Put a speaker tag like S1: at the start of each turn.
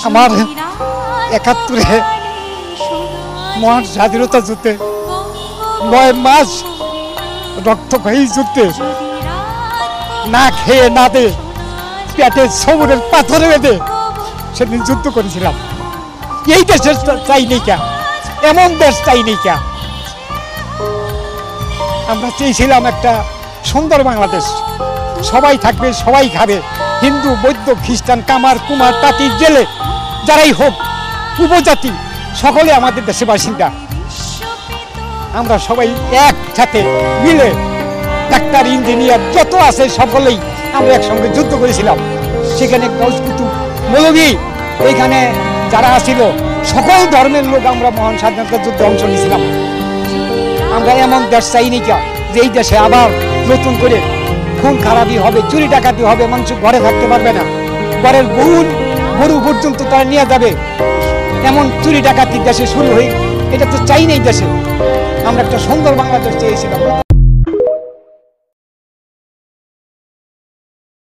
S1: আমার ৭১-এ মহান স্বাধীনতা যুদ্ধে ৯ মাস রক্তক্ষয়ী যুদ্ধে না খেয়ে না দে পেটে সবুরের পাথরে বেঁধে সেদিন যুদ্ধ করেছিলাম। এই দেশের চাই নেই কা, এমন দেশ চাই নেই কা। আমরা চেয়েছিলাম একটা সুন্দর বাংলাদেশ, সবাই থাকবে, সবাই খাবে, হিন্দু বৌদ্ধ খ্রিস্টান কামার কুমার তাঁতি জেলে যারাই হোক, উপজাতি সকলে আমাদের দেশে বাসিন্দা। আমরা সবাই একসাথে মিলে ডাক্তার ইঞ্জিনিয়ার যত আছে সকলেই আমরা একসঙ্গে যুদ্ধ করেছিলাম। সেখানে গাউস কুতুব মৌলভী এইখানে যারা আসিল সকল ধর্মের লোক আমরা মহান স্বাধীনতা যুদ্ধে অংশ নিয়েছিলাম। আমরা এমন দেশ চাইনি কা যে এই দেশে আবার নতুন করে খুন খারাপি হবে, চুরি ডাকাতি হবে, মানুষ ঘরে থাকতে পারবে না, ঘরের গরু পর্যন্ত তারা নিয়ে যাবে, এমন চুরি ডাকাতি দেশে শুরু হয়ে এটা তো চাই নেই দেশে। আমরা একটা সুন্দর বাংলাদেশ চেয়েছিলাম।